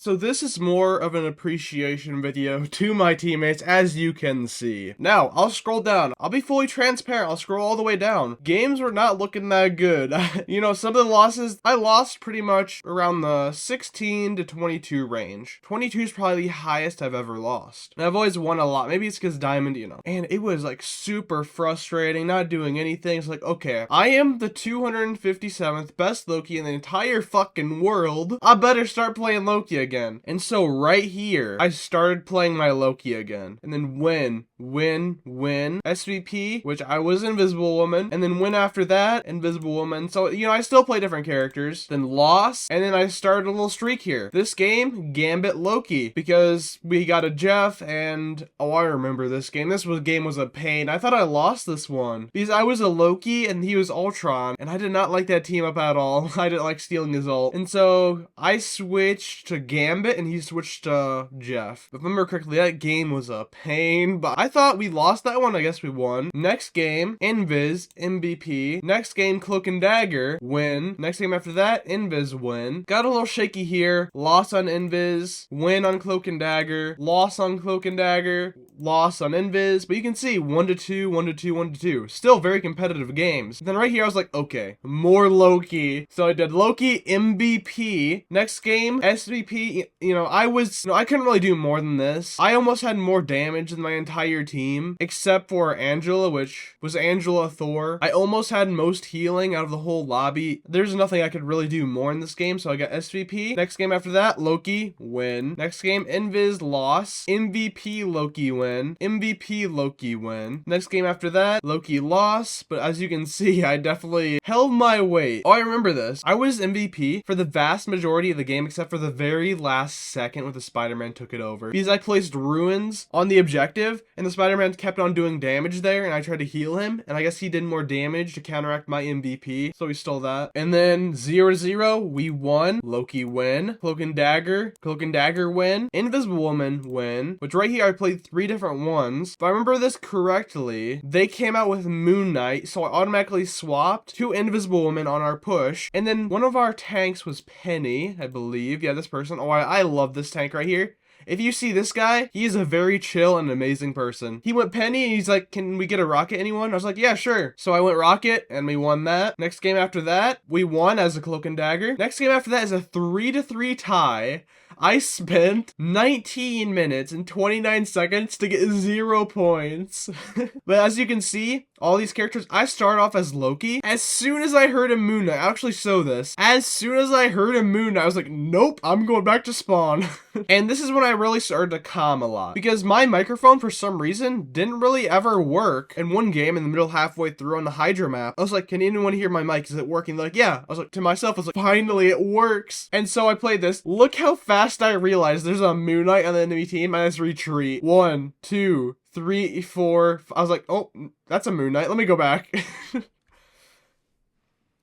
So this is more of an appreciation video to my teammates, as you can see. Now, I'll scroll down. I'll be fully transparent. I'll scroll all the way down. Games were not looking that good. You know, some of the losses, I lost pretty much around the 16 to 22 range. 22 is probably the highest I've ever lost. And I've always won a lot. Maybe it's because Diamond, you know. And it was like super frustrating, not doing anything. It's like, okay, I am the 257th best Loki in the entire fucking world. I better start playing Loki again. And so right here, I started playing my Loki again. And then win, SVP, which I was Invisible Woman. And then win after that, Invisible Woman. So, you know, I still play different characters. Then loss, and then I started a little streak here. This game, Gambit Loki, because we got a Jeff and, oh, I remember this game. Game was a pain. I thought I lost this one because I was a Loki and he was Ultron, and I did not like that team up at all. I didn't like stealing his ult. And so I switched to Gambit and he switched to Jeff. If I remember correctly, that game was a pain, but I thought we lost that one. I guess we won. Next game, Invis, MVP. Next game, Cloak and Dagger, win. Next game after that, Invis, win. Got a little shaky here. Loss on Invis, win on Cloak and Dagger, loss on Cloak and Dagger, loss on Invis. But you can see 1-2, 1-2, 1-2. Still very competitive games. Then right here, I was like, okay, more Loki. So I did Loki, MVP. Next game, SVP. You know, I couldn't really do more than this. I almost had more damage than my entire team, except for Angela, which was Angela Thor. I almost had most healing out of the whole lobby. There's nothing I could really do more in this game, so I got SVP. Next game after that, Loki, win. Next game, Invis, loss. MVP, Loki, win. MVP, Loki, win. Next game after that, Loki, loss. But as you can see, I definitely held my weight. Oh, I remember this. I was MVP for the vast majority of the game, except for the very last second when the Spider-Man took it over. Because I placed ruins on the objective, and the Spider-Man kept on doing damage there, and I tried to heal him, and I guess he did more damage to counteract my MVP, so we stole that. And then 0-0, we won. Loki win. Cloak and Dagger win. Invisible Woman win. Which right here I played 3 different ones. If I remember this correctly, they came out with Moon Knight, so I automatically swapped to Invisible Woman on our push. And then one of our tanks was Penny, I believe. Yeah, this person. Oh, I love this tank right here. If you see this guy, he is a very chill and amazing person. He went Penny and he's like, can we get a rocket, anyone? I was like, yeah, sure. So I went rocket and we won that. Next game after that, we won as a Cloak and Dagger. Next game after that is a 3-3 tie. I spent 19 minutes and 29 seconds to get 0 points. But as you can see, all these characters, I start off as Loki. As soon as I heard a Moon Knight, I'll actually show this. As soon as I heard a Moon Knight, I was like, nope, I'm going back to spawn. And this is when I really started to calm a lot. Because my microphone, for some reason, didn't really ever work. In one game, in the middle halfway through on the Hydra map, I was like, can anyone hear my mic? Is it working? They're like, yeah. I was like, to myself, I was like, finally, it works. And so I played this. Look how fast I realized there's a Moon Knight on the enemy team, and I just retreat. 1, 2, 3, 4. I was like, oh, that's a Moon Knight. Let me go back.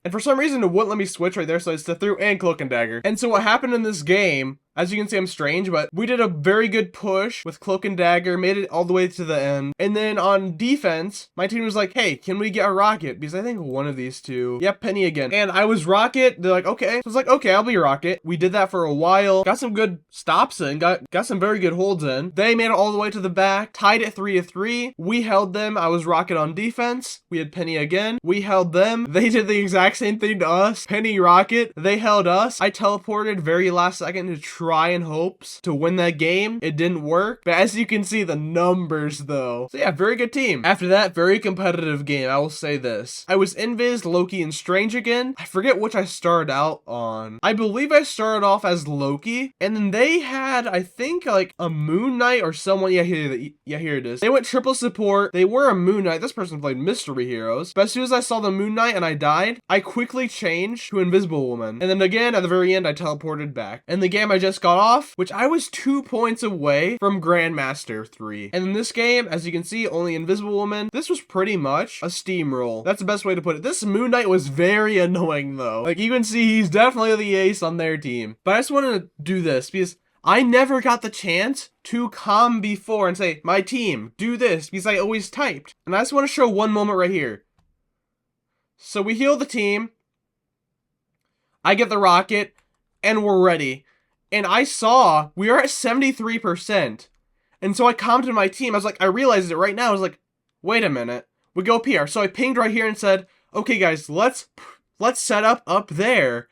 And for some reason, it wouldn't let me switch right there, so I just threw and Cloak and Dagger. And so what happened in this game, as you can see, I'm strange, but we did a very good push with Cloak and Dagger, made it all the way to the end. And then on defense, my team was like, hey, can we get a rocket? Because I think one of these two, yep, Penny again. And I was rocket, they're like, okay. So I was like, okay, I'll be rocket. We did that for a while, got some good stops in, got some very good holds in. They made it all the way to the back, tied it 3-3. We held them, I was rocket on defense. We had Penny again. We held them. They did the exact same thing to us. Penny rocket, they held us. I teleported very last second to try in hopes to win that game. It didn't work, but as you can see, the numbers though. So yeah, very good team. After that, very competitive game, I will say this. I was Invis, Loki, and Strange again. I forget which I started out on. I believe I started off as Loki, and then they had, I think, like a Moon Knight or someone. Yeah, here it is. They went triple support. They were a Moon Knight. This person played Mystery Heroes. But as soon as I saw the Moon Knight and I died, I quickly changed to Invisible Woman. And then again, at the very end, I teleported back. And the game I just got off, which I was 2 points away from Grandmaster 3. And in this game, as you can see, only Invisible Woman. This was pretty much a steamroll. That's the best way to put it. This Moon Knight was very annoying though. Like you can see, he's definitely the ace on their team. But I just wanted to do this because I never got the chance to come before and say, my team, do this, because I always typed. And I just want to show one moment right here. So we heal the team. I get the rocket, and we're ready. And I saw we are at 73%. And so I commented to my team. I was like, I realized it right now. I was like, wait a minute. We go up here. So I pinged right here and said, okay, guys, let's set up there.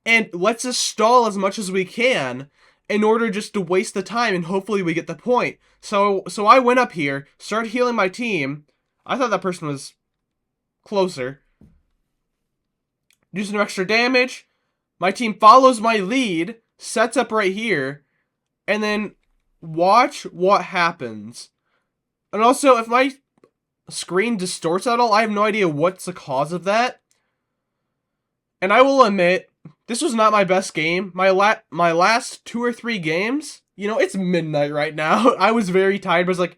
And let's just stall as much as we can in order just to waste the time, and hopefully we get the point. So I went up here, started healing my team. I thought that person was closer. Do some extra damage. My team follows my lead, sets up right here, and then watch what happens. And also, if my screen distorts at all, I have no idea what's the cause of that. And I will admit, this was not my best game. My last 2 or 3 games, you know, it's midnight right now. I was very tired, but I was like,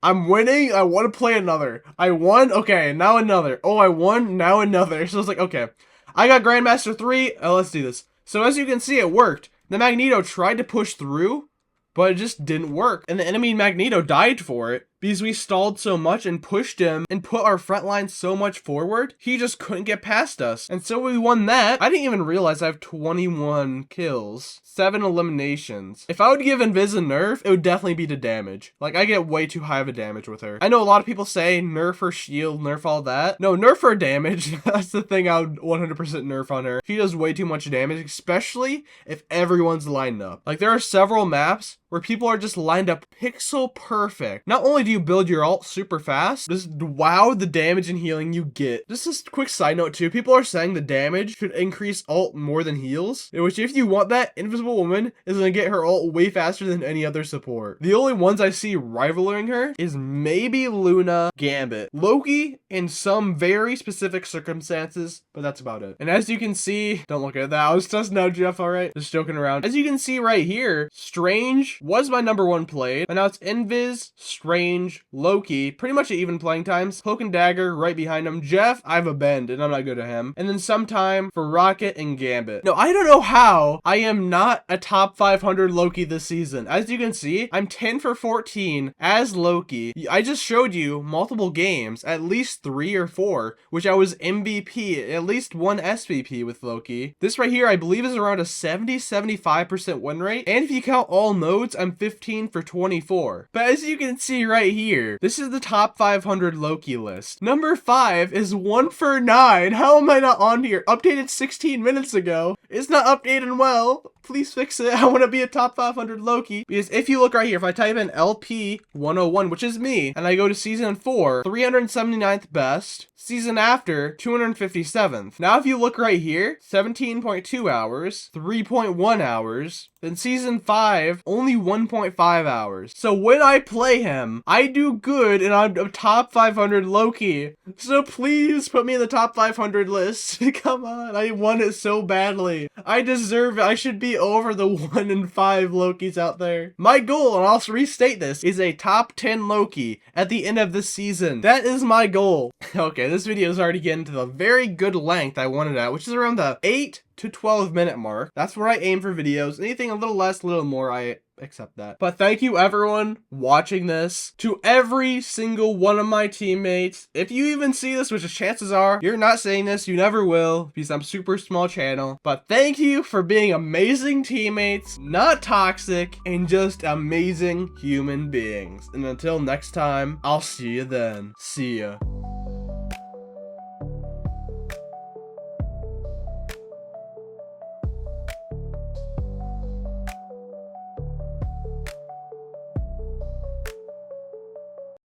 I'm winning. I want to play another. I won. Okay, now another. Oh, I won. Now another. So I was like, okay, I got Grandmaster 3. Let's do this. So as you can see, it worked. The Magneto tried to push through, but it just didn't work. And the enemy Magneto died for it because we stalled so much and pushed him and put our front line so much forward, he just couldn't get past us. And so we won that. I didn't even realize I have 21 kills, 7 eliminations. If I would give Invis a nerf, it would definitely be to damage. Like, I get way too high of a damage with her. I know a lot of people say nerf her shield, nerf all that. No, nerf her damage. That's the thing I would 100% nerf on her. She does way too much damage, especially if everyone's lined up. Like, there are several maps where people are just lined up pixel perfect. Not only do you build your ult super fast, just wow the damage and healing you get. Just a quick side note too, people are saying the damage should increase ult more than heals, in which if you want that, Invisible Woman is gonna get her ult way faster than any other support. The only ones I see rivaling her is maybe Luna, Gambit, Loki in some very specific circumstances, but that's about it. And as you can see, don't look at that, I was just now Jeff, alright? Just joking around. As you can see right here, Strange was my #1 played, and now it's Invis, Strange, Loki, pretty much at even playing times, Cloak and Dagger right behind him, Jeff, I have a bend, and I'm not good at him, and then sometime for Rocket and Gambit. Now, I don't know how I am not a top 500 Loki this season. As you can see, I'm 10 for 14 as Loki. I just showed you multiple games, at least 3 or 4, which I was MVP, at least 1 SVP with Loki. This right here, I believe, is around a 70-75% win rate, and if you count all modes, I'm 15 for 24. But as you can see right here, this is the top 500 Loki list. Number 5 is 1 for 9. How am I not on here? Updated 16 minutes ago. It's not updated well. Please fix it. I want to be a top 500 Loki. Because if you look right here, if I type in LP 101, which is me, and I go to season 4, 379th best. Season after, 257th. Now if you look right here, 17.2 hours, 3.1 hours. Then season 5, only 1.5 hours. So when I play him, I do good and I'm a top 500 Loki. So please put me in the top 500 list. Come on, I want it so badly. I deserve it. I should be over the 1 in 5 Lokis out there. My goal, and I'll restate this, is a top 10 Loki at the end of this season. That is my goal. Okay, this video is already getting to the very good length I wanted at, which is around the 8 to 12 minute mark. That's where I aim for videos. Anything a little less, a little more, I accept that. But thank you everyone watching this. To every single one of my teammates. If you even see this, which is chances are, you're not saying this, you never will, because I'm super small channel. But thank you for being amazing teammates, not toxic, and just amazing human beings. And until next time, I'll see you then. See ya.